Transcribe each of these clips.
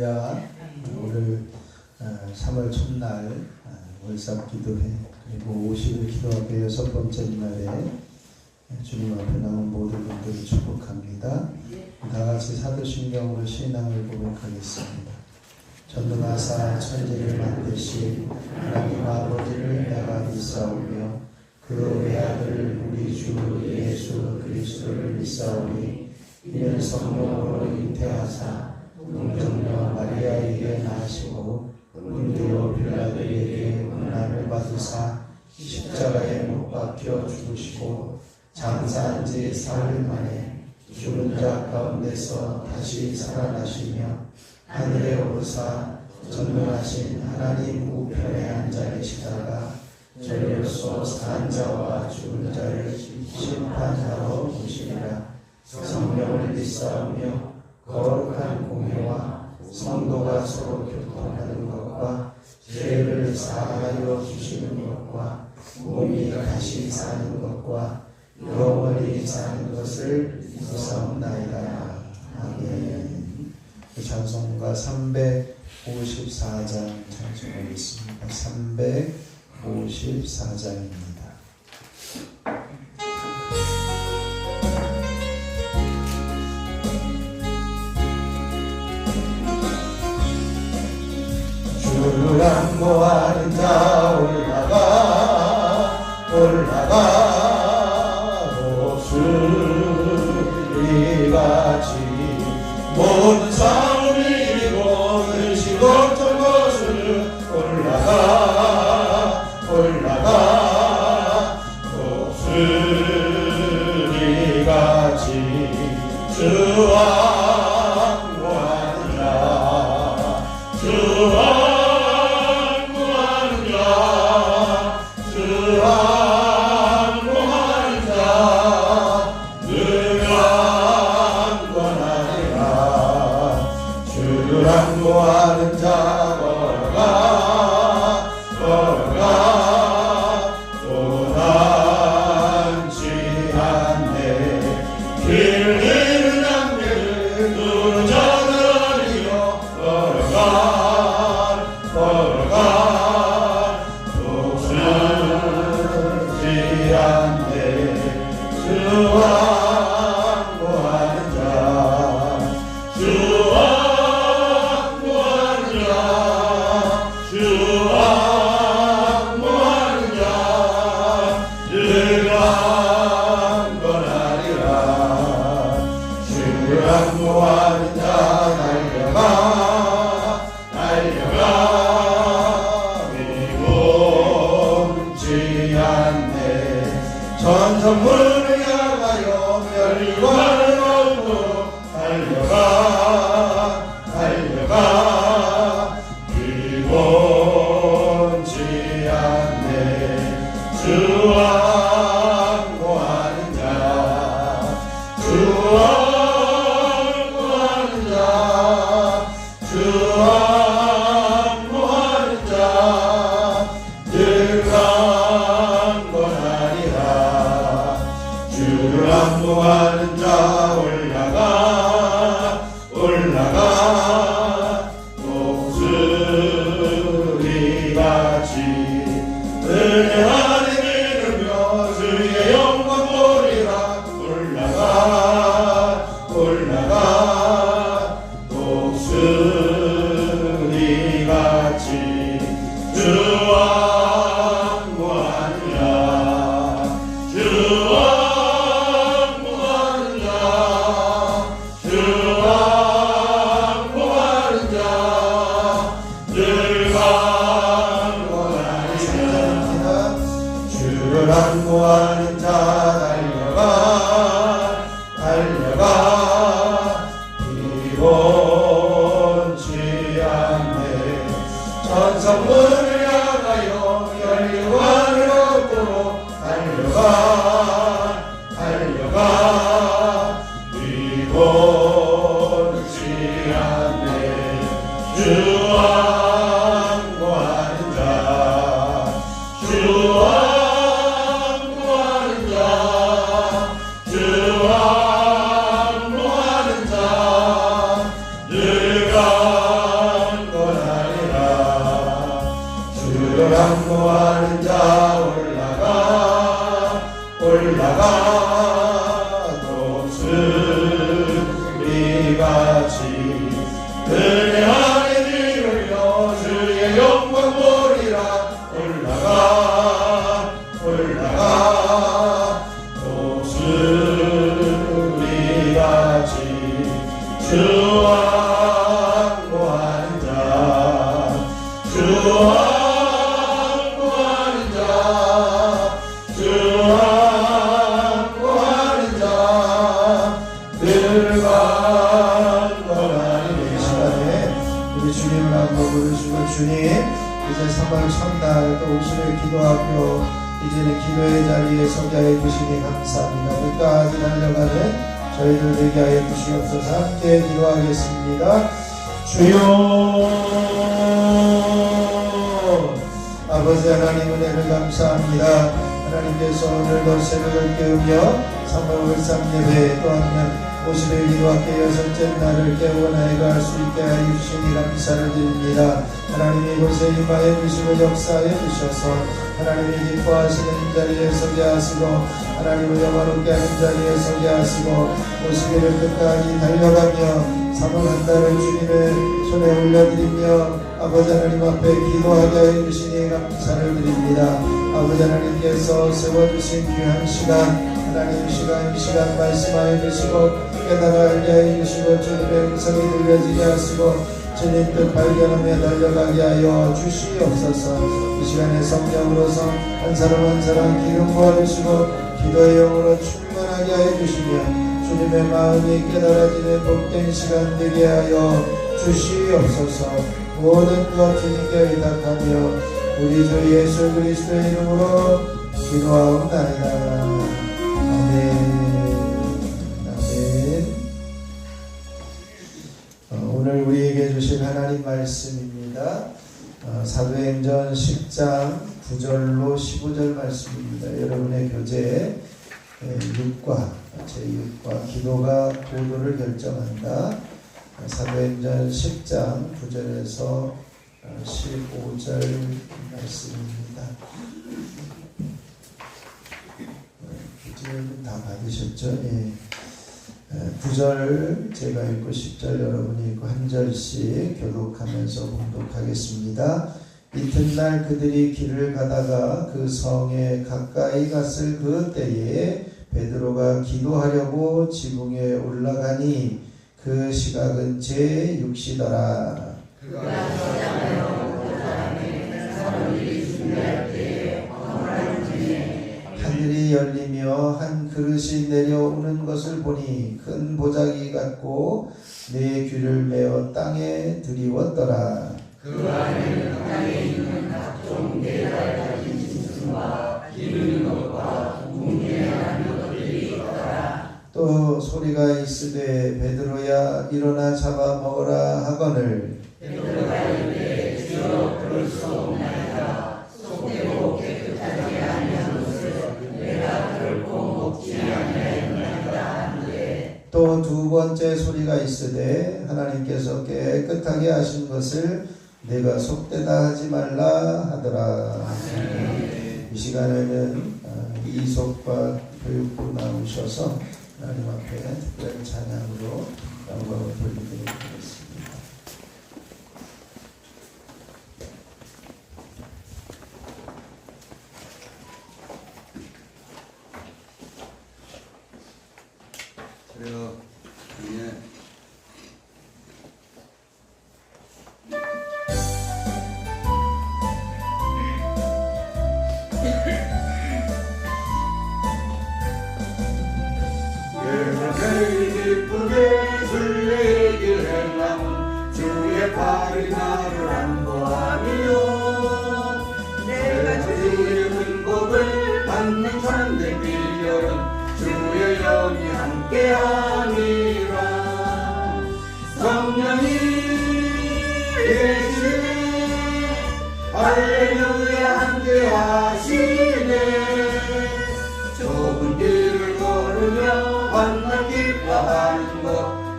할렐루야. 오늘 3월 첫날 월삭 기도회 그리고 50일 기도학의 6번째 날에 주님 앞에 나온 모든 분들을 축복합니다. 다같이 사도신경으로 신앙을 고백하겠습니다. 전능하사 천지를 만드신 하나님 아버지를 내가 믿사오며 그 외아들 우리 주 예수 그리스도를 믿사오니 이는 성령으로 잉태하사 동정녀 마리아에게 낳으시고 본디오 빌라도에게 고난을 받으사 십자가에 못 박혀 죽으시고 장사한 지 사흘 만에 죽은 자 가운데서 다시 살아나시며 하늘에 오르사 전능하신 하나님 우편에 앉아 계시다가 저리로서 산 자와 죽은 자를 심판하러 오시리라. 성령을 믿사오며 거룩한 공회와 성도가 서로 교통하는 것과 죄를 사하여 주시는 것과 몸이 다시 사는 것과 영원히 사는 것을 믿사옵나이다. 아멘. 찬송가 354장 찬송하겠습니다. 354장입니다. 주를 안고하는 자 올라가 오수리같이 모든 삶을 이기고 의식 없던 것을 올라가 오수리같이 주와 안고하는 자 걸어가 고난치 않네. 길 잃은 양들을 누른 자들 아니여 걸어가 녹슬지 않네. 주와 안고하는 자 안고하는 자 달려가 미움지 않네. 전선문을 향하여 멸관을 얻고 달려가 미움지 않네. 주와 안고하는 자 주와 안고하는 자 올라가 독수리같이 은혜 안에 기르며 주의 영광 보리라. 올라가 독수리같이 주와 안고하는 자 주와 주님, 이제 3월 첫날 또 오시는 기도학교 이제는 기도의 자리에 서게 하여 주시니 감사합니다. 끝까지 달려가는 저희들 되게 하여 주시옵소서. 함께 기도하겠습니다. 주여, 아버지 하나님 은혜를 감사합니다. 하나님께서 오늘도 새벽을 깨우며 3월 13예배 또 한 50일 기도학교 6째 날을 깨우고 나이가 할 수 있게 하여 주시니 감사를 드립니다. 하나님이 이곳에 임하여 주시고 역사하여 주셔서 하나님이 기뻐하시는 자리에 서게 하시고 하나님을 영화롭게 하는 자리에 서게 하시고 50일을 끝까지 달려가며 3월 한 달을 주님의 손에 올려드리며 아버지 하나님 앞에 기도하게 하여 주시니 감사를 드립니다. 아버지 하나님께서 세워주신 귀한 시간 하나님 이 시간 말씀하여 주시고 깨달아 알게 하여 주시고 주님의 음성이 들려지게 하시고 주님 뜻 발견하며 달려가게 하여 주시옵소서. 이 시간에 성령으로서 한 사람 한 사람 기름 부어주시고 기도의 영으로 충만하게 하여 주시며 주님의 마음이 깨달아지는 복된 시간 되게 하여 주시옵소서. 모든 것 주님께 의탁하며 우리 주 예수 그리스도의 이름으로 기도하옵나이다. 아멘. 오늘 우리에게 주신 하나님 말씀입니다. 사도행전 10장 9절로 15절 말씀입니다. 여러분의 교재 6과 제6과 기도가 고도를 결정한다. 사도행전 10장 9절에서 15절 말씀입니다. 교재는 다 받으셨죠? 예. 9절 제가 읽고 10절 여러분이 읽고 한 절씩 교독하면서 봉독하겠습니다. 이튿날 그들이 길을 가다가 그 성에 가까이 갔을 그 때에 베드로가 기도하려고 지붕에 올라가니 그 시각은 제6시더라. 하늘이 열리며 한 그릇이 내려오는 것을 보니 큰 보자기 같고 내 귀를 메어 땅에 들이웠더라. 그 안에는 땅에 있는 각종 네달 가진 짐승과 기르는 것과 궁예하는 것들이 있더라. 또 소리가 있으되 베드로야 일어나 잡아 먹으라 하거늘 베드로가 이르되 주여 그럴 수 없나이다. 속되고 깨끗하지 아니한 것을 내가 결코 먹지 아니하였나이다 하는데 또 두 번째 소리가 있으되 하나님께서 깨끗하게 하신 것을 내가 속되다 하지 말라 하더라. 이 시간에는 이속과 교육부 나오셔서 하나님 앞에 특별한 찬양으로 영광을 돌리도록 하겠습니다. 그래요. 예. 기쁘게 주의 길 행함은 주의 팔이 나를 안보하며 내가 주의 은복을 받는 참된 비결은 주의 영이 함께하니라. 성령이 계시네 할렐루야 함께하시네. 좁은 길을 걸으며 만나 기뻐하는 것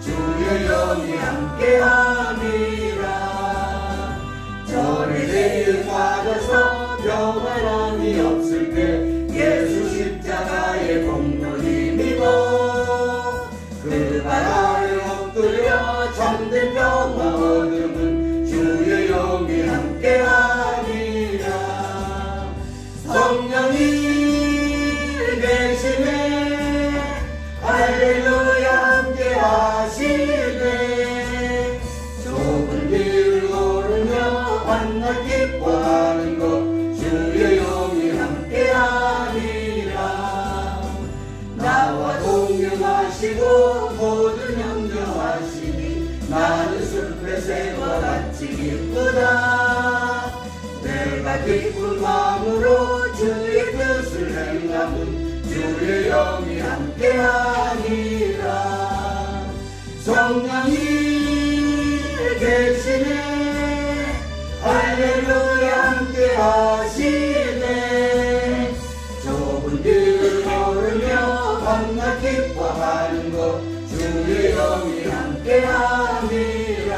주의 영이 함께함이라. 저를 내일 빠져서 평안함이 없을 때 예수 십자가의 공로를 믿어 그 발 아래 엎드려 참된 평화 얻음은 주의 영이 함께하니라. 성령이 계시네 할렐루야 함께하시네. 좁은 길을 걸으며 만나 기뻐하는 것 주의 영이 함께하니라. 나와 동행하시고 모든 형정하시니 나는 숲의 새와 같이 기쁘다. 기쁜 마음으로 주의 뜻을 행하면 주의 영이 함께하니라. 성령이 계시네 할렐루야 함께하시네. 좁은 길을 걸으며 밤낮 기뻐하는 것 주의 영이 함께하니라.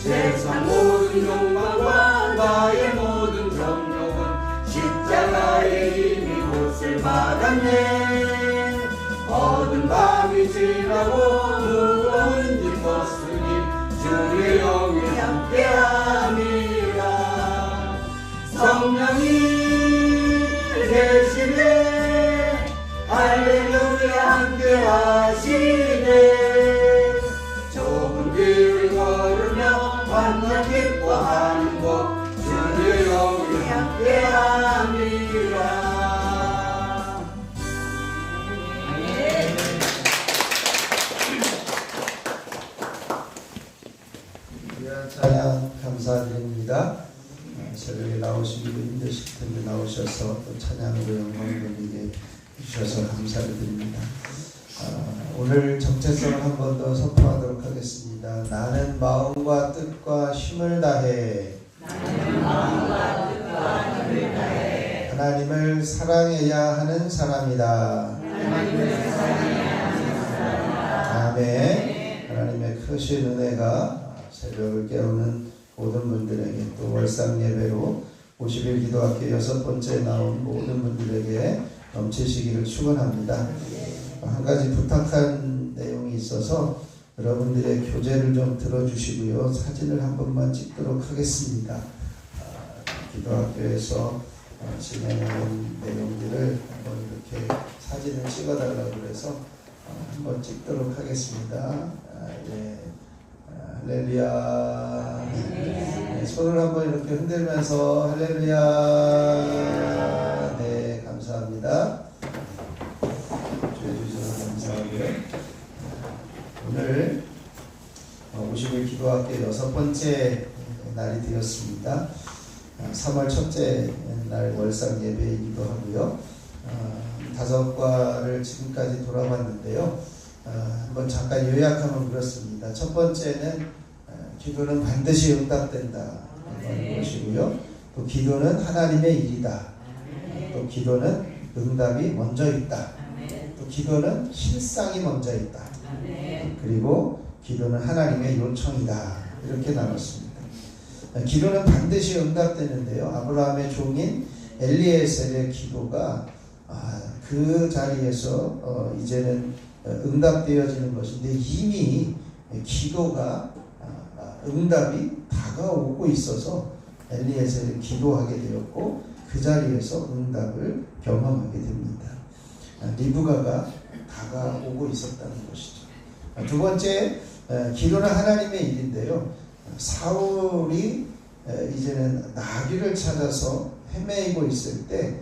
세상 모든 욕망과 나의 모든 정욕은 십자가의 힘이 옷을 받았네. 어두운 밤이 지나고 무거운 짐 벗으니 주의 영이 함께하니라. 성령이 계시네 할렐루야 함께하시네. 좁은 길을 걸으며 밤낮 기뻐하는 것 주의 영이 함께하니라. 귀한 찬양 감사드립니다. 새벽에 나오시기도 힘드실 텐데 나오셔서 또 찬양으로 영광을 돌리게 해주셔서 감사를 드립니다. 오늘 정체성을 한 번 더 선포하도록 하겠습니다. 나는 마음과 뜻과 힘을 다해 하나님을 사랑해야 하는 사람이다. 아멘. 하나님의 크신 은혜가 새벽을 깨우는 모든 분들에게 또 월상 예배로 50일 기도학교 6번째 나온 모든 분들에게 넘치시기를 축원합니다. 한 가지 부탁한 내용이 있어서 여러분들의 교재를 좀 들어주시고요. 사진을 한 번만 찍도록 하겠습니다. 기도학교에서 진행하는 내용들을 한번 이렇게 사진을 찍어달라고 그래서 한번 찍도록 하겠습니다. 예. 할렐루야. 네, 손을 한번 이렇게 흔들면서 할렐루야. 네, 감사합니다. 주셔서 감사하고요. 오늘 50일 기도학교 6번째 날이 되었습니다. 3월 첫째 날 월상 예배이기도 하고요. 5과를 지금까지 돌아봤는데요. 한번 잠깐 요약하면 그렇습니다. 첫 번째는 기도는 반드시 응답된다 이런 것이고요. 또 기도는 하나님의 일이다. 또 기도는 응답이 먼저 있다. 또 기도는 실상이 먼저 있다. 그리고 기도는 하나님의 요청이다. 이렇게 나눴습니다. 기도는 반드시 응답되는데요. 아브라함의 종인 엘리에셀의 기도가 그 자리에서 이제는 응답되어지는 것인데 이미 기도가 응답이 다가오고 있어서 엘리에셀은 기도하게 되었고 그 자리에서 응답을 경험하게 됩니다. 리브가가 다가오고 있었다는 것이죠. 두 번째, 기도는 하나님의 일인데요. 사울이 이제는 나귀를 찾아서 헤매이고 있을 때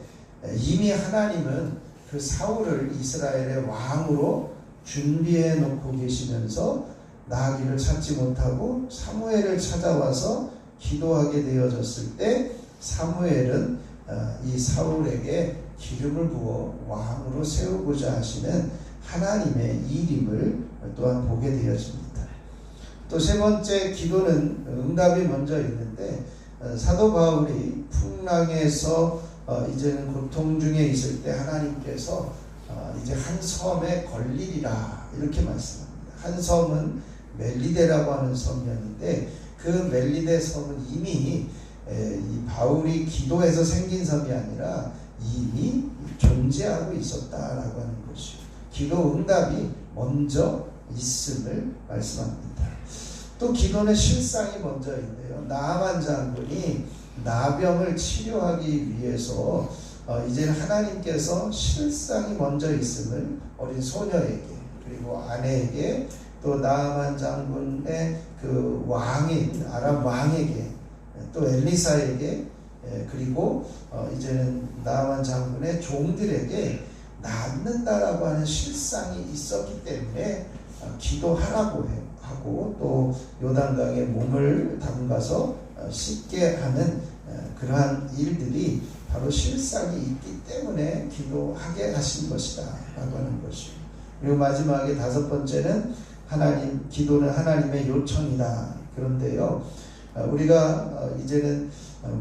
이미 하나님은 그 사울을 이스라엘의 왕으로 준비해 놓고 계시면서 나귀를 찾지 못하고 사무엘을 찾아와서 기도하게 되어졌을 때 사무엘은 이 사울에게 기름을 부어 왕으로 세우고자 하시는 하나님의 일임을 또한 보게 되어집니다. 또 세 번째, 기도는 응답이 먼저 있는데 사도 바울이 풍랑에서 이제는 고통 중에 있을 때 하나님께서 이제 한 섬에 걸리리라 이렇게 말씀합니다. 한 섬은 멜리데라고 하는 섬이었는데 그 멜리데 섬은 이미 이 바울이 기도해서 생긴 섬이 아니라 이미 존재하고 있었다라고 하는 것이요. 기도 응답이 먼저 있음을 말씀합니다. 또 기도는 실상이 먼저 있는데요. 나아만 장군이 나병을 치료하기 위해서 이제는 하나님께서 실상이 먼저 있음을 어린 소녀에게 그리고 아내에게 또 나아만 장군의 그 왕인 아람 왕에게 또 엘리사에게 그리고 이제는 나아만 장군의 종들에게 낫는다라고 하는 실상이 있었기 때문에 기도하라고 하고 또 요단강에 몸을 담가서 씻게 하는 그러한 일들이 바로 실상이 있기 때문에 기도하게 하신 것이다 라고 하는 것이요. 그리고 마지막에 다섯 번째는 기도는 하나님의 요청이다. 그런데요, 우리가 이제는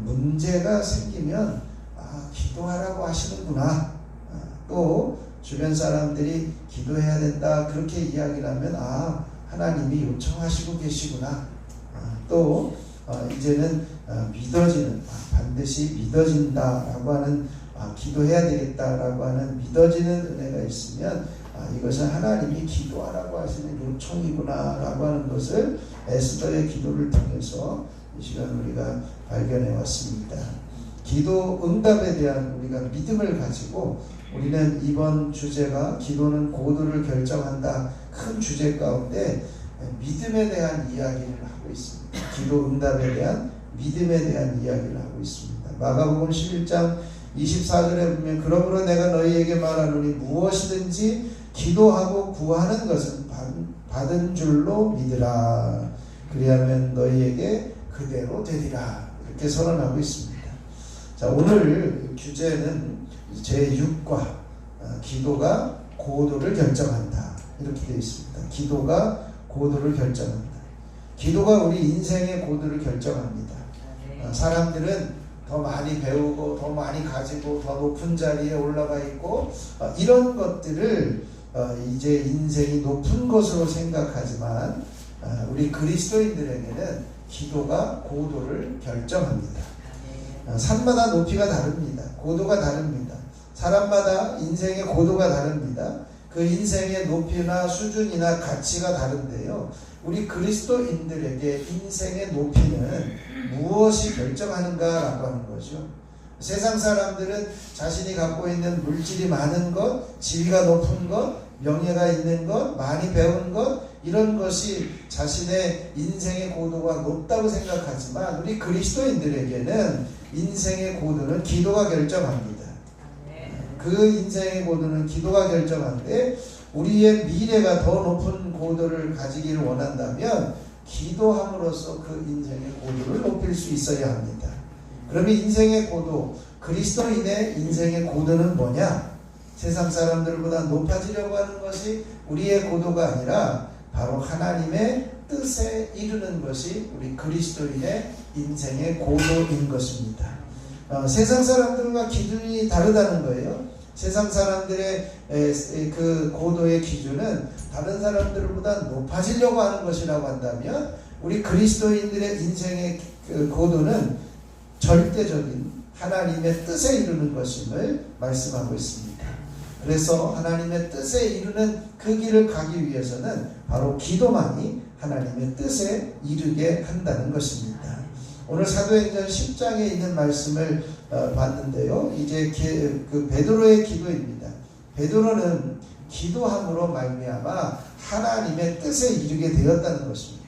문제가 생기면 기도하라고 하시는구나, 또 주변 사람들이 기도해야 된다 그렇게 이야기를 하면 하나님이 요청하시고 계시구나, 또 이제는 믿어지는, 반드시 믿어진다라고 하는, 기도해야 되겠다라고 하는 믿어지는 은혜가 있으면 이것은 하나님이 기도하라고 하시는 요청이구나 라고 하는 것을 에스더의 기도를 통해서 이 시간 우리가 발견해 왔습니다. 기도 응답에 대한 우리가 믿음을 가지고 우리는 이번 주제가 기도는 고도를 결정한다 큰 주제 가운데 믿음에 대한 이야기를 하고 있습니다. 기도 응답에 대한 믿음에 대한 이야기를 하고 있습니다. 마가복음 11장 24절에 보면 그러므로 내가 너희에게 말하노니 무엇이든지 기도하고 구하는 것은 받은 줄로 믿으라. 그리하면 너희에게 그대로 되리라. 이렇게 선언하고 있습니다. 자, 오늘 주제는 제6과 기도가 고도를 결정한다. 이렇게 되어 있습니다. 기도가 고도를 결정한다. 기도가 우리 인생의 고도를 결정합니다. 사람들은 더 많이 배우고 더 많이 가지고 더 높은 자리에 올라가 있고 이런 것들을 이제 인생이 높은 것으로 생각하지만 우리 그리스도인들에게는 기도가 고도를 결정합니다. 산마다 높이가 다릅니다. 고도가 다릅니다. 사람마다 인생의 고도가 다릅니다. 그 인생의 높이나 수준이나 가치가 다른데요, 우리 그리스도인들에게 인생의 높이는 무엇이 결정하는가라고 하는 거죠. 세상 사람들은 자신이 갖고 있는 물질이 많은 것, 지위가 높은 것, 명예가 있는 것, 많이 배운 것, 이런 것이 자신의 인생의 고도가 높다고 생각하지만 우리 그리스도인들에게는 인생의 고도는 기도가 결정합니다. 그 인생의 고도는 기도가 결정하는데 우리의 미래가 더 높은 고도를 가지기를 원한다면 기도함으로써 그 인생의 고도를 높일 수 있어야 합니다. 그러면 인생의 고도, 그리스도인의 인생의 고도는 뭐냐? 세상 사람들보다 높아지려고 하는 것이 우리의 고도가 아니라 바로 하나님의 뜻에 이르는 것이 우리 그리스도인의 인생의 고도인 것입니다. 세상 사람들과 기준이 다르다는 거예요. 세상 사람들의 그 고도의 기준은 다른 사람들보다 높아지려고 하는 것이라고 한다면 우리 그리스도인들의 인생의 그 고도는 절대적인 하나님의 뜻에 이르는 것임을 말씀하고 있습니다. 그래서 하나님의 뜻에 이르는 그 길을 가기 위해서는 바로 기도만이 하나님의 뜻에 이르게 한다는 것입니다. 오늘 사도행전 10장에 있는 말씀을 봤는데요, 이제 그 베드로의 기도입니다. 베드로는 기도함으로 말미암아 하나님의 뜻에 이르게 되었다는 것입니다.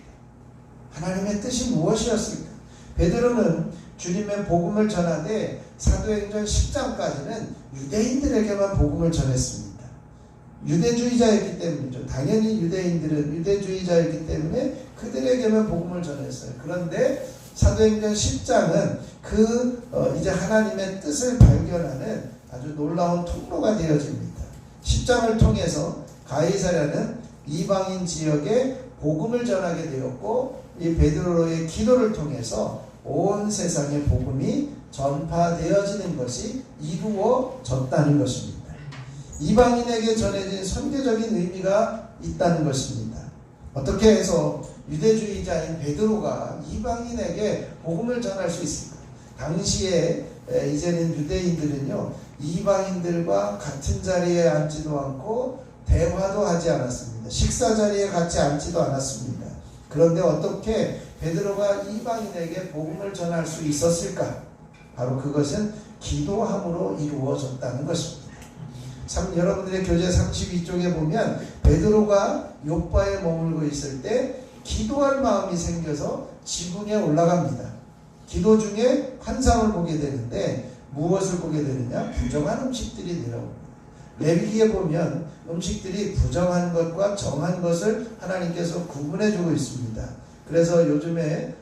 하나님의 뜻이 무엇이었을까? 베드로는 주님의 복음을 전하되 사도행전 10장까지는 유대인들에게만 복음을 전했습니다. 유대주의자였기 때문이죠. 당연히 유대인들은 유대주의자였기 때문에 그들에게만 복음을 전했어요. 그런데 사도행전 10장은 이제 하나님의 뜻을 발견하는 아주 놀라운 통로가 되어집니다. 10장을 통해서 가이사랴는 이방인 지역에 복음을 전하게 되었고 이 베드로의 기도를 통해서 온 세상에 복음이 전파되어지는 것이 이루어졌다는 것입니다. 이방인에게 전해진 선교적인 의미가 있다는 것입니다. 어떻게 해서 유대주의자인 베드로가 이방인에게 복음을 전할 수 있을까? 당시에 이제는 유대인들은요, 이방인들과 같은 자리에 앉지도 않고 대화도 하지 않았습니다. 식사 자리에 같이 앉지도 않았습니다. 그런데 어떻게 베드로가 이방인에게 복음을 전할 수 있었을까? 바로 그것은 기도함으로 이루어졌다는 것입니다. 여러분들의 교재 32쪽에 보면 베드로가 욥바에 머물고 있을 때 기도할 마음이 생겨서 지붕에 올라갑니다. 기도 중에 환상을 보게 되는데 무엇을 보게 되느냐? 부정한 음식들이 내려옵니다. 레위기에 보면 음식들이 부정한 것과 정한 것을 하나님께서 구분해주고 있습니다. 그래서 요즘에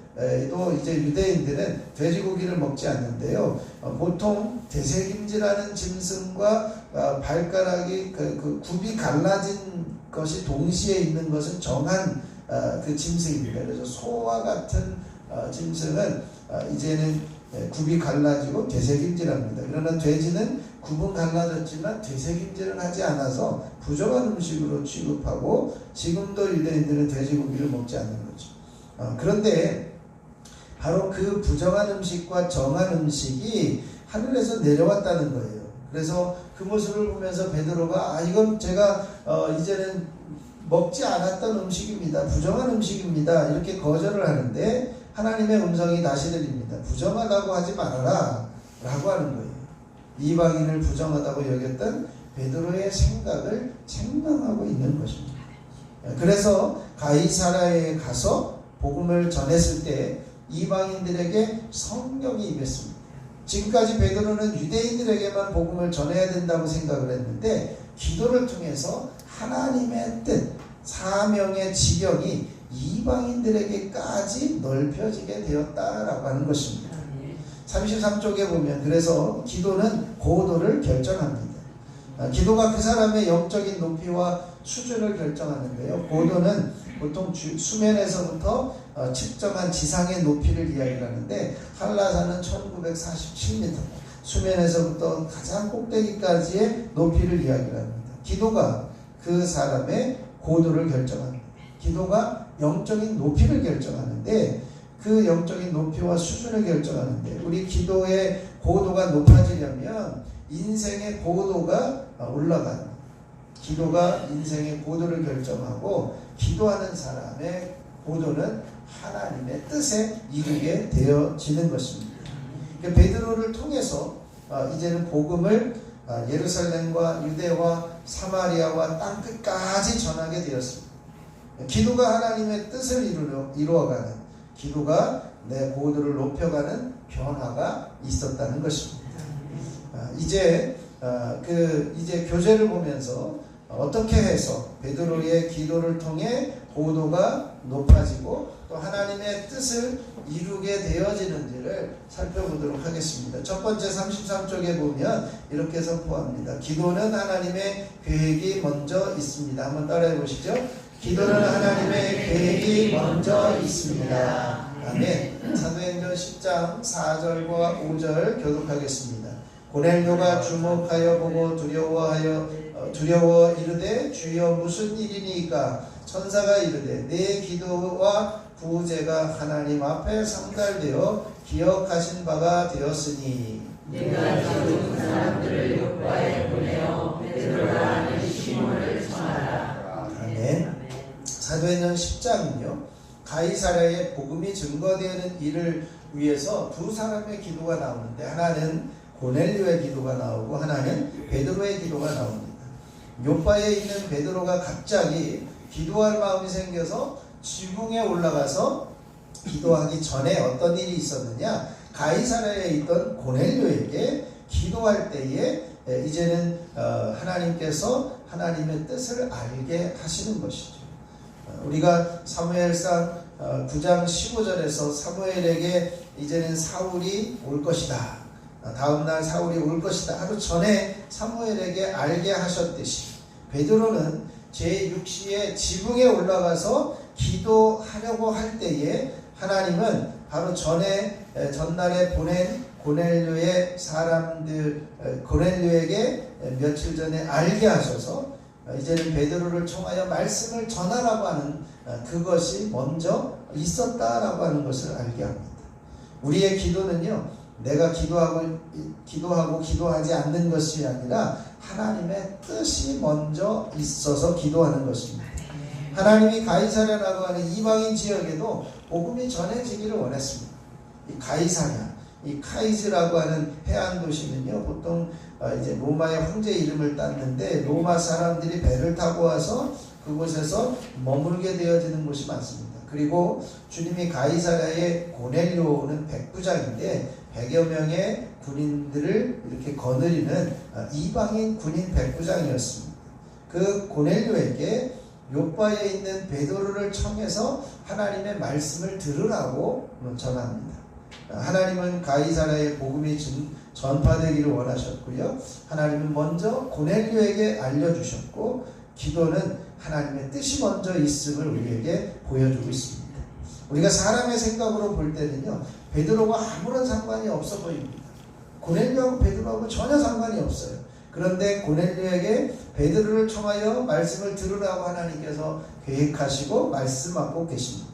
또 이제 유대인들은 돼지고기를 먹지 않는데요. 보통 되새김질하는 짐승과 발가락이 그 굽이 갈라진 것이 동시에 있는 것은 정한 그 짐승입니다. 그래서 소와 같은 짐승은 이제는 굽이 갈라지고 되새김질합니다. 그러나 돼지는 굽은 갈라졌지만 되새김질은 하지 않아서 부정한 음식으로 취급하고 지금도 유대인들은 돼지고기를 먹지 않는 거죠. 그런데 바로 그 부정한 음식과 정한 음식이 하늘에서 내려왔다는 거예요. 그래서 그 모습을 보면서 베드로가 이건 제가 이제는 먹지 않았던 음식입니다. 부정한 음식입니다. 이렇게 거절을 하는데 하나님의 음성이 다시 들립니다. 부정하다고 하지 말아라 라고 하는 거예요. 이방인을 부정하다고 여겼던 베드로의 생각을 책망하고 있는 것입니다. 그래서 가이사랴에 가서 복음을 전했을 때 이방인들에게 성령이 임했습니다. 지금까지 베드로는 유대인들에게만 복음을 전해야 된다고 생각을 했는데 기도를 통해서 하나님의 뜻, 사명의 지경이 이방인들에게까지 넓혀지게 되었다라고 하는 것입니다. 33쪽에 보면 그래서 기도는 고도를 결정합니다. 기도가 그 사람의 영적인 높이와 수준을 결정하는데요. 고도는 보통 수면에서부터 측정한 지상의 높이를 이야기하는데 한라산은 1947m, 수면에서부터 가장 꼭대기까지의 높이를 이야기합니다. 기도가 그 사람의 고도를 결정합니다. 기도가 영적인 높이를 결정하는데 그 영적인 높이와 수준을 결정하는데 우리 기도의 고도가 높아지려면 인생의 고도가 올라가는 기도가 인생의 고도를 결정하고 기도하는 사람의 고도는 하나님의 뜻에 이르게 되어지는 것입니다. 그러니까 베드로를 통해서 이제는 복음을 예루살렘과 유대와 사마리아와 땅끝까지 전하게 되었습니다. 기도가 하나님의 뜻을 이루어가는 기도가 내 고도를 높여가는 변화가 있었다는 것입니다. 이제 교제를 보면서 어떻게 해서 베드로의 기도를 통해 고도가 높아지고 또 하나님의 뜻을 이루게 되어지는지를 살펴보도록 하겠습니다. 첫 번째 33쪽에 보면 이렇게 선포합니다. 기도는 하나님의 계획이 먼저 있습니다. 한번 따라해 보시죠. 기도는 하나님의 계획이 먼저 있습니다. 아멘. 사도행전 10장 4절과 5절 교독하겠습니다. 고넬료가 주목하여 보고 두려워 이르되 주여 무슨 일이니까 천사가 이르되 내 기도와 구제가 하나님 앞에 상달되어 기억하신 바가 되었으니 내가 적은 사람들을 요파에 보내어 베드로라 하는 시몬을 청하라. 아멘. 사도행전 10장은요 가이사랴에 복음이 증거되는 일을 위해서 두 사람의 기도가 나오는데 하나는 고넬료의 기도가 나오고 하나는 베드로의 기도가 나옵니다. 요파에 있는 베드로가 갑자기 기도할 마음이 생겨서 지붕에 올라가서 기도하기 전에 어떤 일이 있었느냐, 가이사랴에 있던 고넬료에게 기도할 때에 이제는 하나님께서 하나님의 뜻을 알게 하시는 것이죠. 우리가 사무엘상 9장 15절에서 사무엘에게 이제는 사울이 올 것이다, 다음날 사울이 올 것이다 하루 전에 사무엘에게 알게 하셨듯이 베드로는 제6시에 지붕에 올라가서 기도하려고 할 때에 하나님은 바로 전날에 보낸 고넬료의 사람들, 고넬료에게 며칠 전에 알게 하셔서 이제는 베드로를 통하여 말씀을 전하라고 하는 그것이 먼저 있었다라고 하는 것을 알게 합니다. 우리의 기도는요, 내가 기도하고 기도하지 않는 것이 아니라 하나님의 뜻이 먼저 있어서 기도하는 것입니다. 하나님이 가이사랴라고 하는 이방인 지역에도 복음이 전해지기를 원했습니다. 이 가이사랴, 이 카이즈라고 하는 해안 도시는요, 보통 이제 로마의 황제 이름을 땄는데 로마 사람들이 배를 타고 와서 그곳에서 머물게 되어지는 곳이 많습니다. 그리고 주님이 가이사랴의 고넬료는 백부장인데 100여 명의 군인들을 이렇게 거느리는 이방인 군인 백부장이었습니다. 그 고넬료에게 요바에 있는 베드로를 청해서 하나님의 말씀을 들으라고 전합니다. 하나님은 가이사랴에 복음이 전파되기를 원하셨고요. 하나님은 먼저 고넬료에게 알려주셨고, 기도는 하나님의 뜻이 먼저 있음을 우리에게 보여주고 있습니다. 우리가 사람의 생각으로 볼 때는요, 베드로가 아무런 상관이 없어 보입니다. 고넬료하고 베드로하고 전혀 상관이 없어요. 그런데 고넬료에게 베드로를 청하여 말씀을 들으라고 하나님께서 계획하시고 말씀하고 계십니다.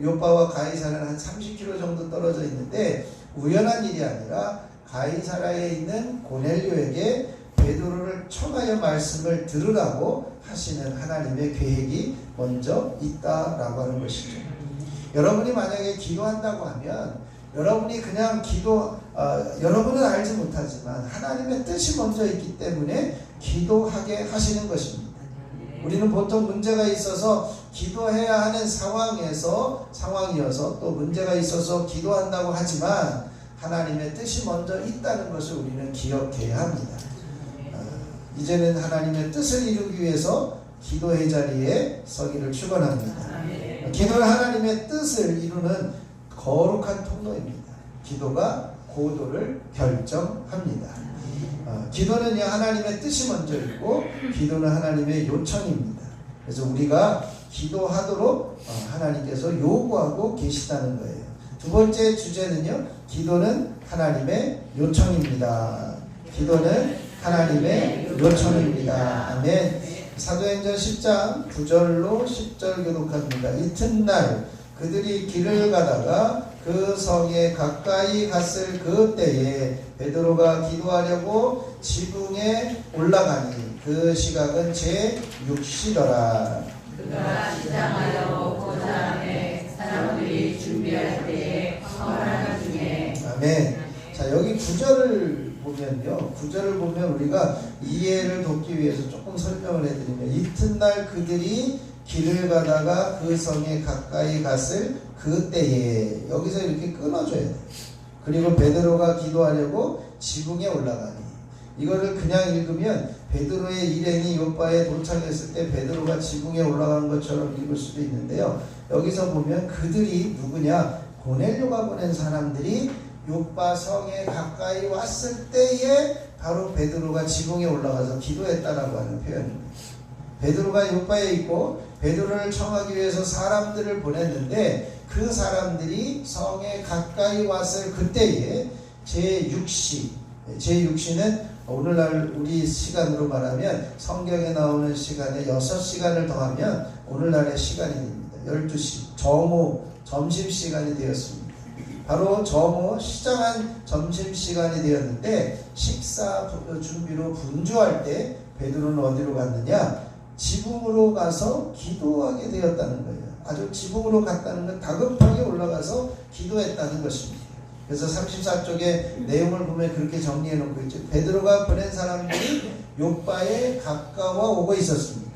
요바와 가이사랴는 한 30km 정도 떨어져 있는데, 우연한 일이 아니라 가이사랴에 있는 고넬료에게 베드로를 청하여 말씀을 들으라고 하시는 하나님의 계획이 먼저 있다라고 하는 것이죠. 여러분이 만약에 기도한다고 하면 여러분이 그냥 여러분은 알지 못하지만 하나님의 뜻이 먼저 있기 때문에 기도하게 하시는 것입니다. 우리는 보통 문제가 있어서 기도해야 하는 상황이어서 또 문제가 있어서 기도한다고 하지만 하나님의 뜻이 먼저 있다는 것을 우리는 기억해야 합니다. 이제는 하나님의 뜻을 이루기 위해서 기도의 자리에 서기를 축원합니다. 기도는 하나님의 뜻을 이루는 거룩한 통로입니다. 기도가 고도를 결정합니다. 기도는 하나님의 뜻이 먼저 있고, 기도는 하나님의 요청입니다. 그래서 우리가 기도하도록 하나님께서 요구하고 계시다는 거예요. 두 번째 주제는요, 기도는 하나님의 요청입니다. 기도는 하나님의 요청입니다. 아멘. 사도행전 10장 9절로 10절 교독합니다. 이튿날 그들이 길을 가다가 그 성에 가까이 갔을 그 때에 베드로가 기도하려고 지붕에 올라가니 그 시각은 제6시더라. 그가 시장하려고 그 사람의 사람들이 준비할 때에 황홀하는 중에. 아멘. 자, 여기 9절을 보면 우리가 이해를 돕기 위해서 조금 설명을 해드리면, 이튿날 그들이 길을 가다가 그 성에 가까이 갔을 그 때에, 여기서 이렇게 끊어줘야 돼요. 그리고 베드로가 기도하려고 지붕에 올라가니, 이거를 그냥 읽으면 베드로의 일행이 요바에 도착했을 때 베드로가 지붕에 올라간 것처럼 읽을 수도 있는데요. 여기서 보면 그들이 누구냐? 고넬료가 보낸 사람들이 요바 성에 가까이 왔을 때에 바로 베드로가 지붕에 올라가서 기도했다라고 하는 표현입니다. 베드로가 요바에 있고 베드로를 청하기 위해서 사람들을 보냈는데, 그 사람들이 성에 가까이 왔을 그때에 제6시는 오늘날 우리 시간으로 말하면 성경에 나오는 시간에 6시간을 더하면 오늘날의 시간이 됩니다. 12시, 정오, 점심시간이 되었습니다. 바로 정오, 시장한 점심시간이 되었는데, 식사 준비로 분주할 때 베드로는 어디로 갔느냐? 지붕으로 가서 기도하게 되었다는 거예요. 아주 지붕으로 갔다는 건 다급하게 올라가서 기도했다는 것입니다. 그래서 34쪽에 내용을 보면 그렇게 정리해 놓고 있죠. 베드로가 보낸 사람들이 요바에 가까워 오고 있었습니다.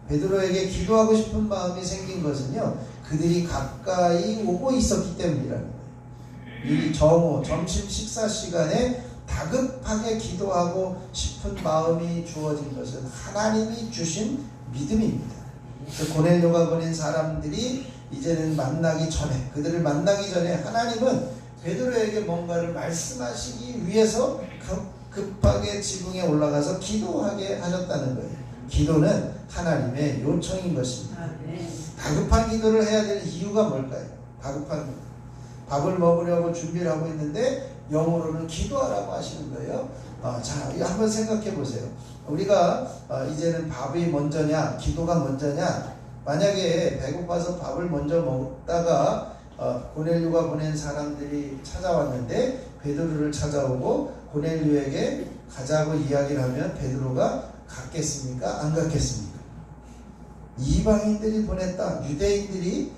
베드로에게 기도하고 싶은 마음이 생긴 것은요, 그들이 가까이 오고 있었기 때문이라는 거예요. 이 점심 식사 시간에 다급하게 기도하고 싶은 마음이 주어진 것은 하나님이 주신 믿음입니다. 고넬료가 보낸 사람들이 이제는 그들을 만나기 전에 하나님은 베드로에게 뭔가를 말씀하시기 위해서 급하게 지붕에 올라가서 기도하게 하셨다는 거예요. 기도는 하나님의 요청인 것입니다. 다급한 기도를 해야 되는 이유가 뭘까요? 다급한 기도. 밥을 먹으려고 준비를 하고 있는데 영어로는 기도하라고 하시는 거예요. 자, 이거 한번 생각해 보세요. 우리가 이제는 밥이 먼저냐, 기도가 먼저냐? 만약에 배고파서 밥을 먼저 먹다가 고넬료가 보낸 사람들이 찾아왔는데 베드로를 찾아오고 고넬료에게 가자고 이야기를 하면 베드로가 갔겠습니까? 안 갔겠습니까? 이방인들이 보냈다. 유대인들이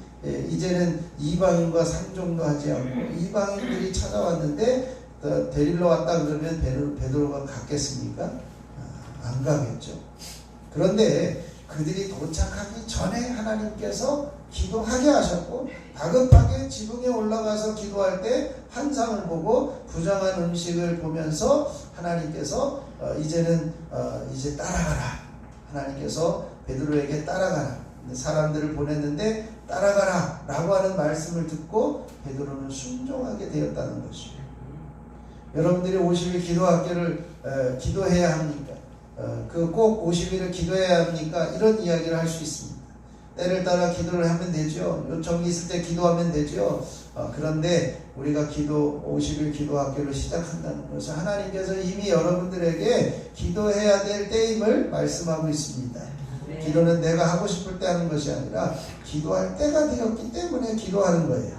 이제는 이방인과 상종도 하지 않고 이방인들이 찾아왔는데 데리러 왔다 그러면 베드로가 갔겠습니까? 안 가겠죠. 그런데 그 그들이 도착하기 전에 하나님께서 기도하게 하셨고, 다급하게 지붕에 올라가서 기도할 때 환상을 보고 부정한 음식을 보면서 하나님께서 이제 따라가라. 하나님께서 베드로에게 따라가라. 사람들을 보냈는데 따라가라 라고 하는 말씀을 듣고 베드로는 순종하게 되었다는 것이죠. 여러분들이 50일 기도학교를 기도해야 합니까? 꼭 50일을 기도해야 합니까? 이런 이야기를 할 수 있습니다. 때를 따라 기도를 하면 되죠. 요청이 있을 때 기도하면 되죠. 그런데 우리가 50일 기도학교를 시작한다는 것은 하나님께서 이미 여러분들에게 기도해야 될 때임을 말씀하고 있습니다. 기도는 내가 하고 싶을 때 하는 것이 아니라 기도할 때가 되었기 때문에 기도하는 거예요.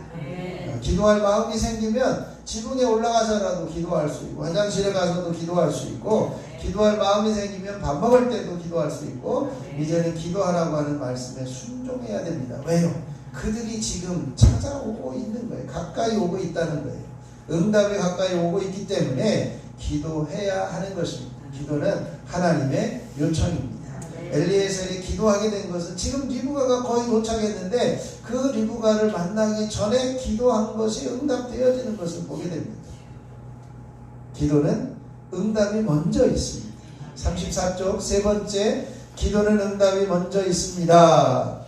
기도할 마음이 생기면 지붕에 올라가서라도 기도할 수 있고, 화장실에 가서도 기도할 수 있고, 기도할 마음이 생기면 밥 먹을 때도 기도할 수 있고, 이제는 기도하라고 하는 말씀에 순종해야 됩니다. 왜요? 그들이 지금 찾아오고 있는 거예요. 가까이 오고 있다는 거예요. 응답이 가까이 오고 있기 때문에 기도해야 하는 것입니다. 기도는 하나님의 요청입니다. 엘리에셀이 기도하게 된 것은 지금 리브가가 거의 도착했는데 그 리브가를 만나기 전에 기도한 것이 응답되어지는 것을 보게 됩니다. 기도는 응답이 먼저 있습니다. 34쪽 세 번째, 기도는 응답이 먼저 있습니다.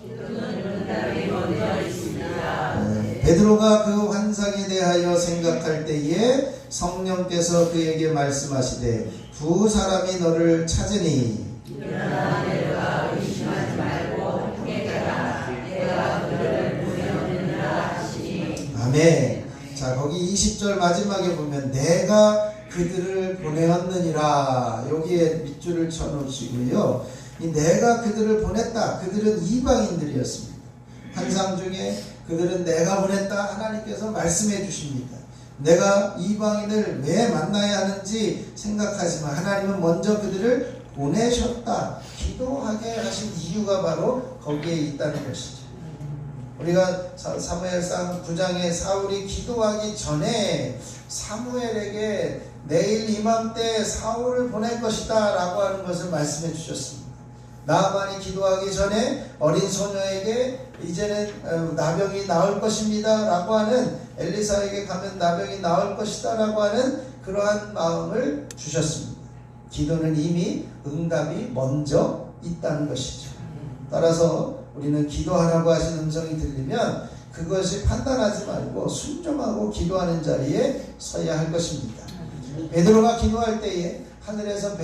베드로가 그 환상에 대하여 생각할 때에 성령께서 그에게 말씀하시되 두 사람이 너를 찾으니 일어나 내려가 의심하지 말고 함께 가라. 내가 그들을 보내오느니라 하시니. 아멘. 자, 거기 20절 마지막에 보면 내가 그들을 보내었느니라, 여기에 밑줄을 쳐놓으시고요. 이 내가 그들을 보냈다, 그들은 이방인들이었습니다. 환상 중에 그들은 내가 보냈다 하나님께서 말씀해 주십니다. 내가 이방인을 왜 만나야 하는지 생각하지만 하나님은 먼저 그들을 보내셨다. 기도하게 하신 이유가 바로 거기에 있다는 것이죠. 우리가 사무엘상 9장에 사울이 기도하기 전에 사무엘에게 내일 이맘때 사울을 보낼 것이다 라고 하는 것을 말씀해 주셨습니다. 나아만이 기도하기 전에 어린 소녀에게 이제는 나병이 나을 것입니다 라고 하는, 엘리사에게 가면 나병이 나을 것이다 라고 하는 그러한 마음을 주셨습니다. 기도는 이미 응답이 먼저 있다는 것이죠. 따라서 우리는 기도하라고 하신 음성이 들리면 그것이 판단하지 말고 순종하고 기도하는 자리에 서야 할 것입니다. 베드로가 기도할 때에 하늘에서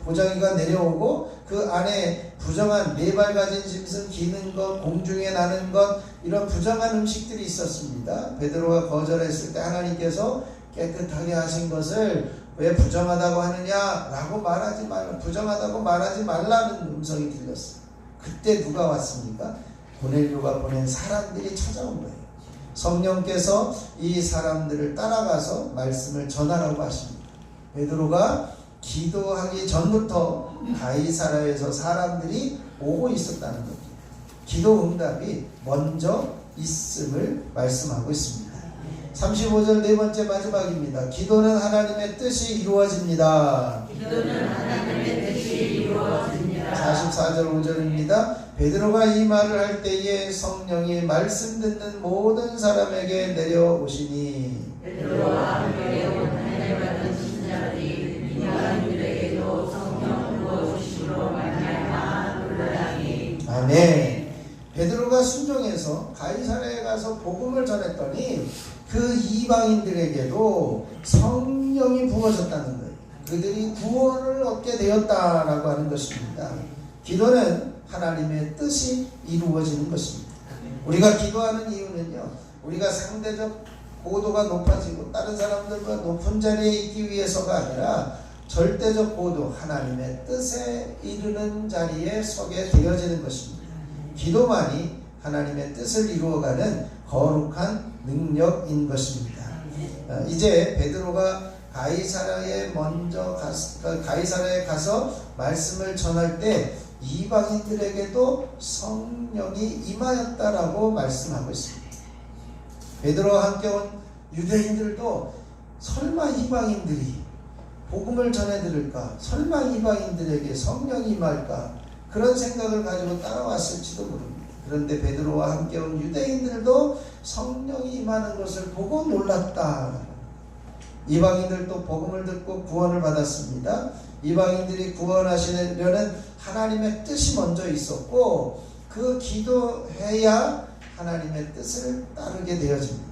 보자기가 내려오고 그 안에 부정한 4발 가진 짐승 기는 것, 공중에 나는 것, 이런 부정한 음식들이 있었습니다. 베드로가 거절했을 때 하나님께서 깨끗하게 하신 것을 왜 부정하다고 하느냐라고 말하지 말라, 부정하다고 말하지 말라는 음성이 들렸어요. 그때 누가 왔습니까? 고넬료가 보낸 사람들이 찾아온 거예요. 성령께서 이 사람들을 따라가서 말씀을 전하라고 하십니다. 베드로가 기도하기 전부터 가이사랴에서 사람들이 오고 있었다는 겁니다. 기도 응답이 먼저 있음을 말씀하고 있습니다. 35절 네 번째 마지막입니다. 기도는 하나님의 뜻이 이루어집니다. 기도는 하나님의 뜻이 이루어집니다. 44절 5절입니다. 베드로가 이 말을 할 때에 성령이 말씀 듣는 모든 사람에게 내려오시니. 베드로와 함께 온 은혜 받은 신자들이 이방인들에게도 성령 부어주심으로 말미암아 놀라니. 아멘. 베드로가 순종해서 가이사랴에 가서 복음을 전했더니 그 이방인들에게도 성령이 부어졌다는 거예요. 그들이 구원을 얻게 되었다라고 하는 것입니다. 기도는 하나님의 뜻이 이루어지는 것입니다. 우리가 기도하는 이유는요, 우리가 상대적 고도가 높아지고 다른 사람들과 높은 자리에 있기 위해서가 아니라 절대적 고도, 하나님의 뜻에 이르는 자리에 서게 되어지는 것입니다. 기도만이 하나님의 뜻을 이루어가는 거룩한 능력인 것입니다. 이제 베드로가 가이사랴에 가서 말씀을 전할 때 이방인들에게도 성령이 임하였다라고 말씀하고 있습니다. 베드로와 함께 온 유대인들도 설마 이방인들이 복음을 전해 들을까? 설마 이방인들에게 성령이 임할까? 그런 생각을 가지고 따라왔을지도 모릅니다. 그런데 베드로와 함께 온 유대인들도 성령이 임하는 것을 보고 놀랐다. 이방인들도 복음을 듣고 구원을 받았습니다. 이방인들이 구원하시려는 하나님의 뜻이 먼저 있었고 그 기도해야 하나님의 뜻을 따르게 되어집니다.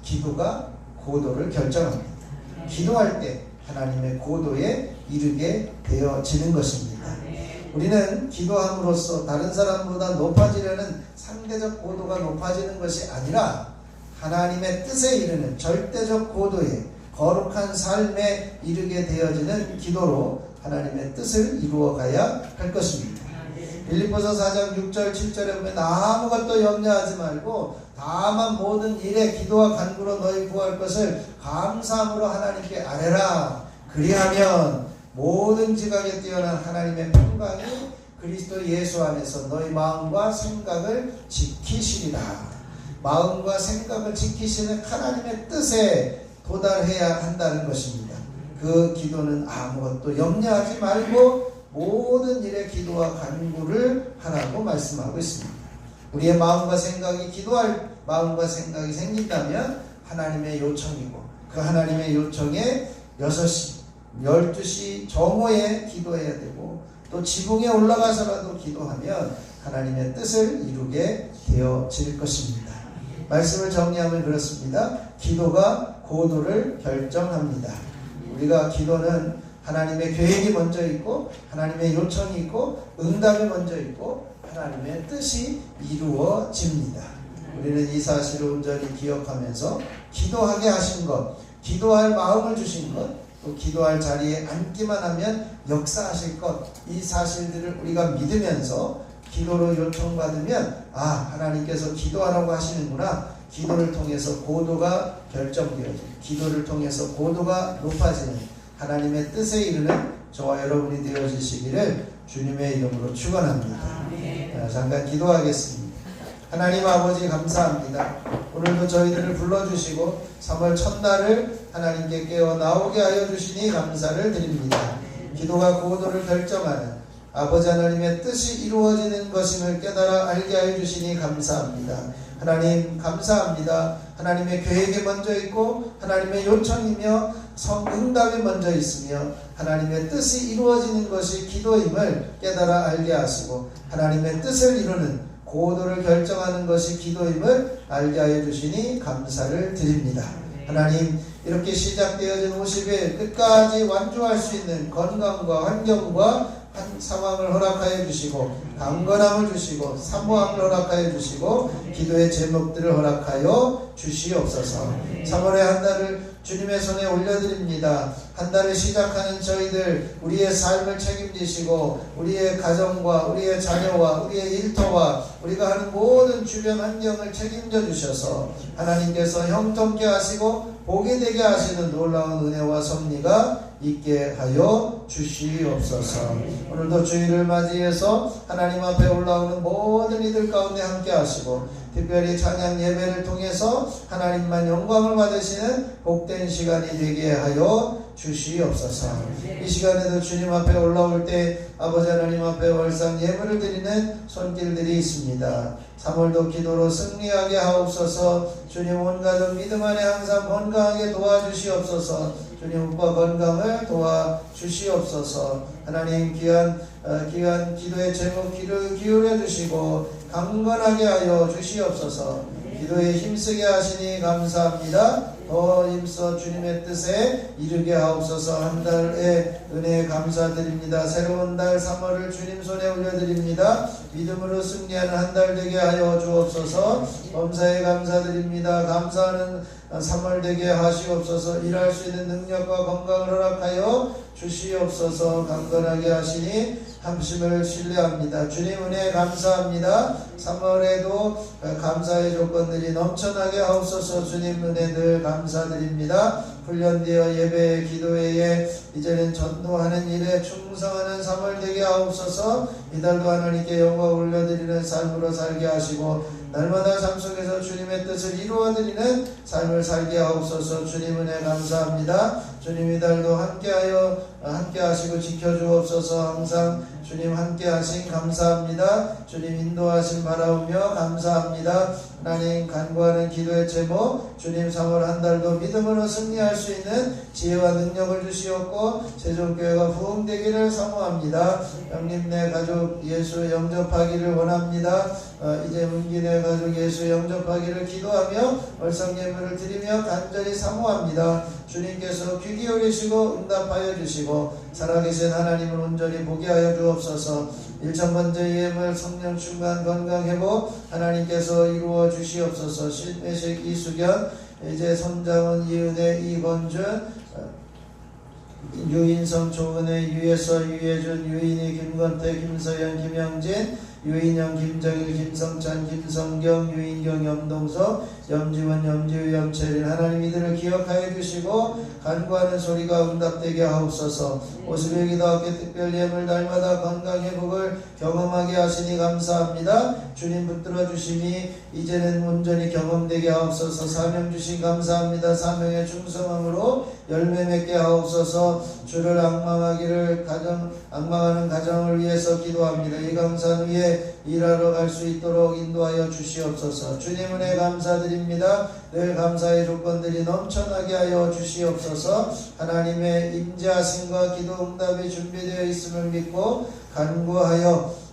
기도가 고도를 결정합니다. 기도할 때 하나님의 고도에 이르게 되어지는 것입니다. 우리는 기도함으로써 다른 사람보다 높아지려는 상대적 고도가 높아지는 것이 아니라 하나님의 뜻에 이르는 절대적 고도에 거룩한 삶에 이르게 되어지는 기도로 하나님의 뜻을 이루어가야 할 것입니다. 빌립보서 4장 6절 7절에 보면 아무것도 염려하지 말고 다만 모든 일에 기도와 간구로 너희 구할 것을 감사함으로 하나님께 아뢰라. 그리하면 모든 지각에 뛰어난 하나님의 평강이 그리스도 예수 안에서 너희 마음과 생각을 지키시리라. 마음과 생각을 지키시는 하나님의 뜻에 도달해야 한다는 것입니다. 그 기도는 아무것도 염려하지 말고 모든 일에 기도와 간구를 하라고 말씀하고 있습니다. 우리의 마음과 생각이 기도할 마음과 생각이 생긴다면 하나님의 요청이고 그 하나님의 요청에 6시, 12시 정오에 기도해야 되고 또 지붕에 올라가서라도 기도하면 하나님의 뜻을 이루게 되어질 것입니다. 말씀을 정리하면 그렇습니다. 기도가 고도를 결정합니다. 우리가 기도는 하나님의 계획이 먼저 있고 하나님의 요청이 있고 응답이 먼저 있고 하나님의 뜻이 이루어집니다. 우리는 이 사실을 온전히 기억하면서 기도하게 하신 것, 기도할 마음을 주신 것, 또 기도할 자리에 앉기만 하면 역사하실 것, 이 사실들을 우리가 믿으면서 기도로 요청받으면 하나님께서 기도하라고 하시는구나. 기도를 통해서 고도가 결정되어지고 기도를 통해서 고도가 높아지는 하나님의 뜻에 이르는 저와 여러분이 되어주시기를 주님의 이름으로 축원합니다. 잠깐 기도하겠습니다. 하나님 아버지 감사합니다. 오늘도 저희들을 불러주시고 3월 첫날을 하나님께 깨어 나오게 하여 주시니 감사를 드립니다. 기도가 고도를 결정하는 아버지 하나님의 뜻이 이루어지는 것임을 깨달아 알게 하여 주시니 감사합니다. 하나님 감사합니다. 하나님의 계획이 먼저 있고 하나님의 요청이며 성응답이 먼저 있으며 하나님의 뜻이 이루어지는 것이 기도임을 깨달아 알게 하시고 하나님의 뜻을 이루는 고도를 결정하는 것이 기도임을 알게 하여 주시니 감사를 드립니다. 하나님 이렇게 시작되어진 50일 끝까지 완주할 수 있는 건강과 환경과 상황을 허락하여 주시고 강건함을 주시고 사모함을 허락하여 주시고 기도의 제목들을 허락하여 주시옵소서. 3월의 한 달을 주님의 손에 올려드립니다. 한 달을 시작하는 저희들 우리의 삶을 책임지시고 우리의 가정과 우리의 자녀와 우리의 일터와 우리가 하는 모든 주변 환경을 책임져 주셔서 하나님께서 형통케 하시고 복이 되게 하시는 놀라운 은혜와 섭리가 있게 하여 주시옵소서. 오늘도 주일을 맞이해서 하나님 앞에 올라오는 모든 이들 가운데 함께 하시고 특별히 찬양 예배를 통해서 하나님만 영광을 받으시는 복된 시간이 되게 하여 주시옵소서. 이 시간에도 주님 앞에 올라올 때 아버지 하나님 앞에 월상 예물을 드리는 손길들이 있습니다. 3월도 기도로 승리하게 하옵소서. 주님 온 가족 믿음 안에 항상 건강하게 도와주시옵소서. 주님 오빠 건강을 도와주시옵소서. 하나님 귀한 기도의 제목 기울여 주시고 강건하게 하여 주시옵소서. 기도에 힘쓰게 하시니 감사합니다. 더 힘써 주님의 뜻에 이르게 하옵소서. 한 달의 은혜에 감사드립니다. 새로운 달 3월을 주님 손에 올려드립니다. 믿음으로 승리하는 한 달 되게 하여 주옵소서. 범사에 감사드립니다. 감사하는 3월 되게 하시옵소서. 일할 수 있는 능력과 건강을 허락하여 주시옵소서. 강건하게 하시니 함심을 신뢰합니다. 주님 은혜 감사합니다. 3월에도 감사의 조건들이 넘쳐나게 하옵소서. 주님 은혜들 감사드립니다. 훈련되어 예배 기도회에 이제는 전도하는 일에 충성하는 3월 되게 하옵소서. 이달도 하나님께 영광 올려드리는 삶으로 살게 하시고 날마다 삶 속에서 주님의 뜻을 이루어드리는 삶을 살게 하옵소서. 주님 은혜 감사합니다. 주님 이달도 함께 하시고 지켜주옵소서. 항상 주님 함께 하신 감사합니다. 주님 인도하신 바라오며 감사합니다. 하나님 간구하는 기도의 제목 주님 3월 한 달도 믿음으로 승리할 수 있는 지혜와 능력을 주시옵고 세종교회가 부흥되기를 사모합니다. 형님네 가족 예수 영접하기를 원합니다. 이제 문기네 가족 예수 영접하기를 기도하며 월성 예물을 드리며 간절히 사모합니다. 주님께서 귀 기울이시고 응답하여 주시고 살아계신 하나님을 온전히 보게 하여 주옵소서. 1,000번째 예물 성령 충만 건강 회복 하나님께서 이루어 주시옵소서. 신매식 이수견 이제 손장은 이은혜 이건준 유인성 조은혜 유예서 유예준 유인희 김건태 김서연 김영진 유인영 김정일 김성찬 김성경 유인경 염동석 염지원 염지우 염채린 하나님 이들을 기억하여 주시고 간구하는 소리가 응답되게 하옵소서. 50일 기도학교 특별 예물 날마다 건강 회복을 경험하게 하시니 감사합니다. 주님 붙들어 주심이 이제는 온전히 경험되게 하옵소서. 사명 주신 감사합니다. 사명에 충성함으로 열매 맺게 하옵소서. 주를 앙망하는 가정을 위해서 기도합니다. 이 강산 위에 일하러 갈 수 있도록 인도하여 주시옵소서. 주님 은혜 감사드립니다. 늘 감사의 조건들이 넘쳐나게 하여 주시옵소서. 하나님의 임재하심과 기도 응답이 준비되어 있음을 믿고 간구하며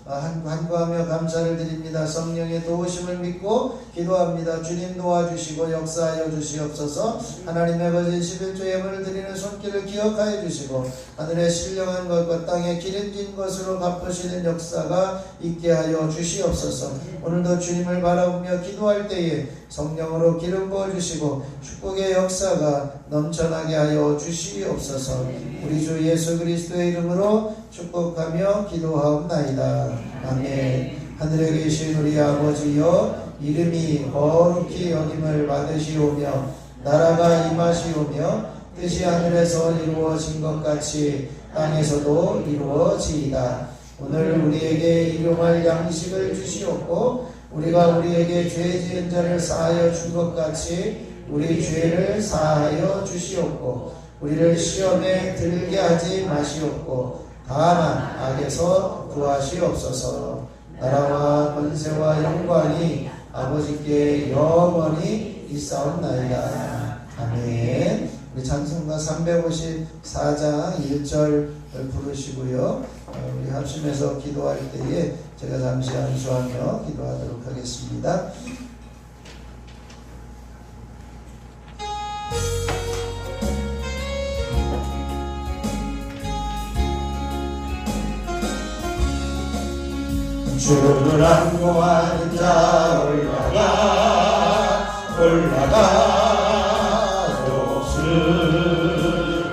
감사를 드립니다. 성령의 도우심을 믿고 기도합니다. 주님 도와주시고 역사하여 주시옵소서. 하나님의 거진 11조 예물을 드리는 손길을 기억하여 주시고 하늘의 신령한 것과 땅의 기름진 것으로 갚으시는 역사가 있게 하여 주시옵소서. 오늘도 주님을 바라보며 기도할 때에 성령으로 기름 부어주시고 축복의 역사가 넘쳐나게 하여 주시옵소서. 우리 주 예수 그리스도의 이름으로 축복하며 기도하옵나이다. 아멘. 하늘에 계신 우리 아버지여 이름이 거룩히 여김을 받으시오며 나라가 임하시오며 뜻이 하늘에서 이루어진 것 같이 땅에서도 이루어지이다. 오늘 우리에게 일용할 양식을 주시옵고 우리가 우리에게 죄 지은 자를 사하여 준 것 같이 우리 죄를 사하여 주시옵고 우리를 시험에 들게 하지 마시옵고 다만 악에서 구하시옵소서. 나라와 권세와 영광이 아버지께 영원히 있사옵나이다. 아멘. 우리 찬송가 354장 1절 부르시고요. 우리 합심해서 기도할 때에 제가 잠시 안수하며 기도하도록 하겠습니다. 주를 안고하는 자 올라가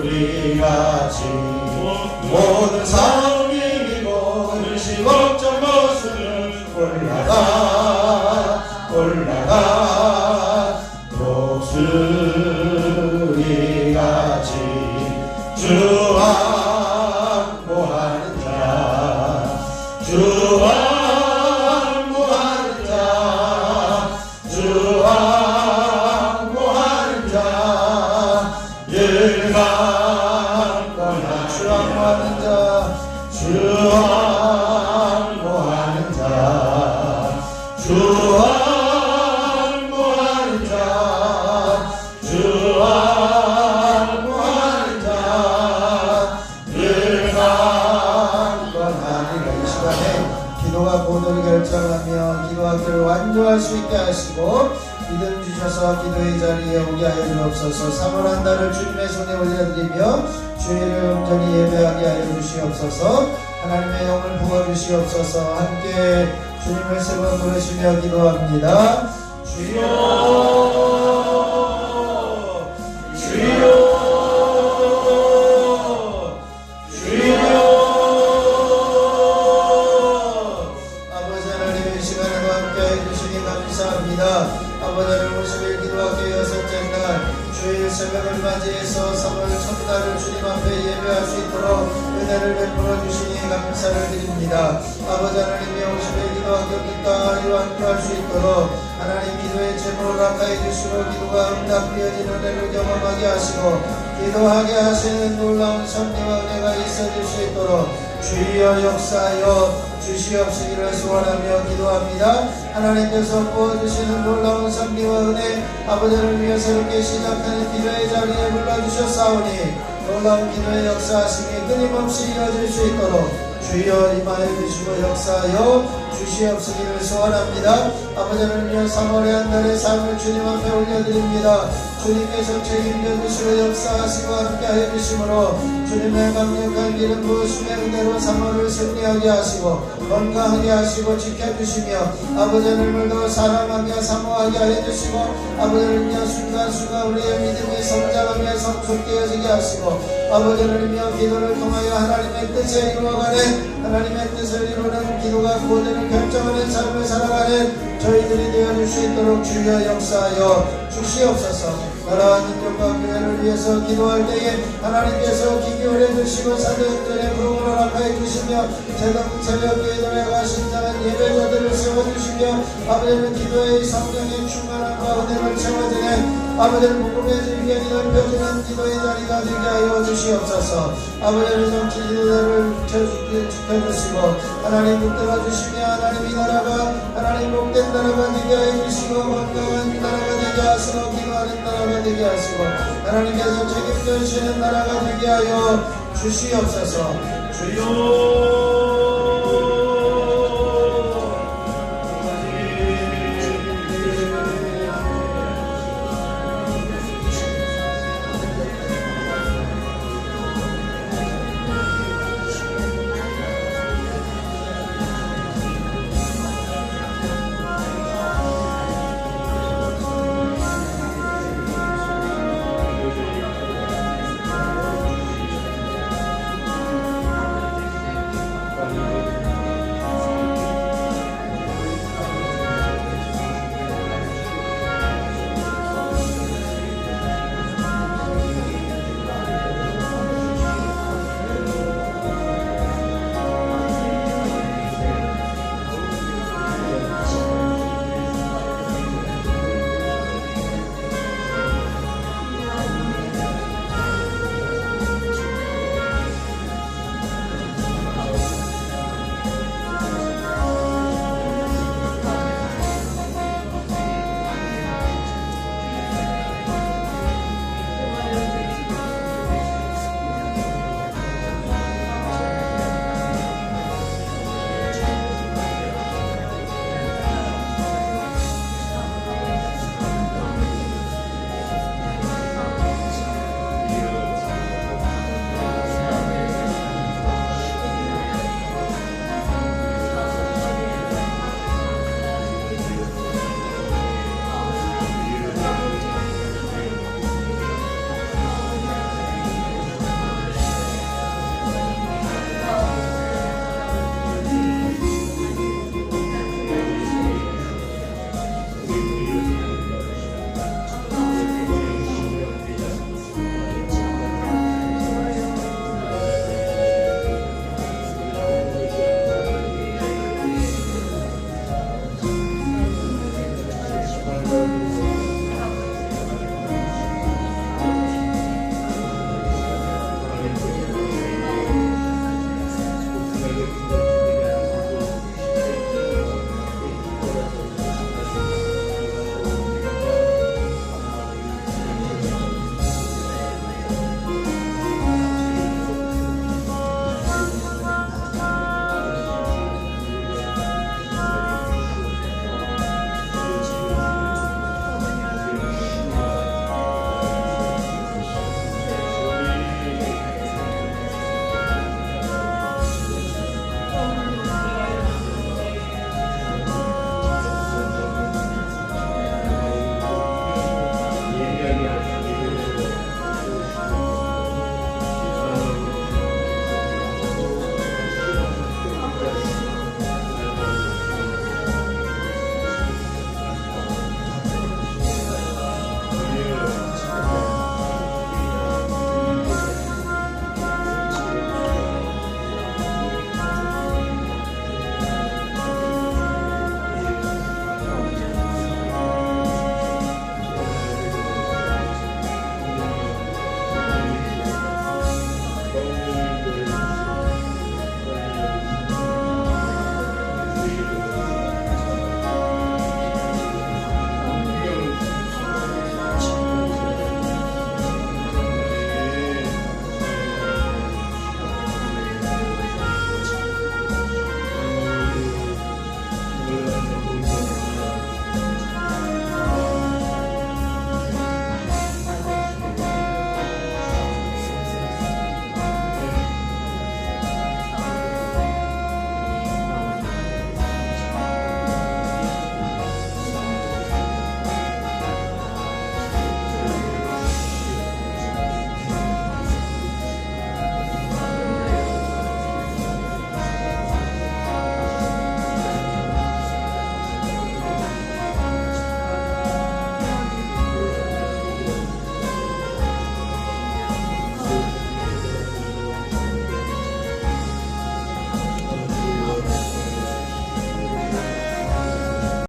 독수리같이 모든 삶이 이기고 일시 걱정 벗을 올라가 독수리같이 주 안고하는 자 기도가 고도를 결정하며 기도하기를 완주할 수 있게 하시고 믿음 주셔서 기도의 자리에 오게 하여 주옵소서. 3월 한 달을 주님의 손에 올려드리며 주의를 온전히 예배하게 하여 주시옵소서. 하나님의 영을 부어주시옵소서. 함께 주님을 세 번 부르시며 기도합니다. 주여 주여 아버지 하나님 50일 기도학교 6째 날 주일 새벽을 맞이해서 3월 첫날을 주님 앞에 예배할 수 있도록 은혜를 베풀어 주시니 감사를 드립니다. 아버지 하나님의 50일 기도학교 끝까지 완주할 수 있도록 하나님 기도의 제목을 낙하해 주시고 기도가 응답되어지는 은혜를 경험하게 하시고 기도하게 하시는 놀라운 섭리와 은혜가 있어질 수 있도록 주여 역사하여 주시옵시기를 소원하며 기도합니다. 하나님께서 부어주시는 놀라운 섭리와 은혜 아버지를 위해 새롭게 시작하는 기도의 자리에 불러주셨사오니 놀라운 기도의 역사하심이 끊임없이 이어질 수 있도록 주여 임하여 주시고 역사하여 주시옵시기를 소원합니다. 아버지를 위해 3월의 한 달의 삶을 주님 앞에 올려드립니다. 주님께서 책임져 주시고 역사하시고 함께하여 주심으로 주님의 강력한 기름 부으심의 은혜로 3월을 승리하게 하시고 건강하게 하시고 지켜주시며 아버지의 오늘도 사랑하며 사모하게 하여 주시고 아버지를 위해 순간순간 우리의 믿음이 성장하며 성숙되어지게 하시고 아버지를 위해 기도를 통하여 하나님의 뜻에 이루어가는 하나님의 뜻을 이루는 기도가 구원을 결정하는 삶을 살아가는 저희들이 되어줄 수 있도록 주여 역사하여 주시옵소서. 나라와 민족과 교회를 위해서 기도할 때에 하나님께서 귀 기울여 주시고 사도들의 부름을 허락하여 주시며 새벽교회 노래가 신장한 예배자들을 세워주시며 아버지는 기도의 성령의 충만함과 은혜를 채워지는 아버지를 복음의 질견이 넓혀지는 기도의 자리가 되게 하여 주시옵소서. 아버지를 정치 지도자를 지켜주시고 하나님 붙들어 주시며 하나님이 나라가 하나님 복된 나라가 되게 하여 주시고 건강한 나라가 되게 하시고 기도하는 나라가 되게 하시고 하나님께서 책임져 주시는 나라가 되게 하여 주시옵소서. 주여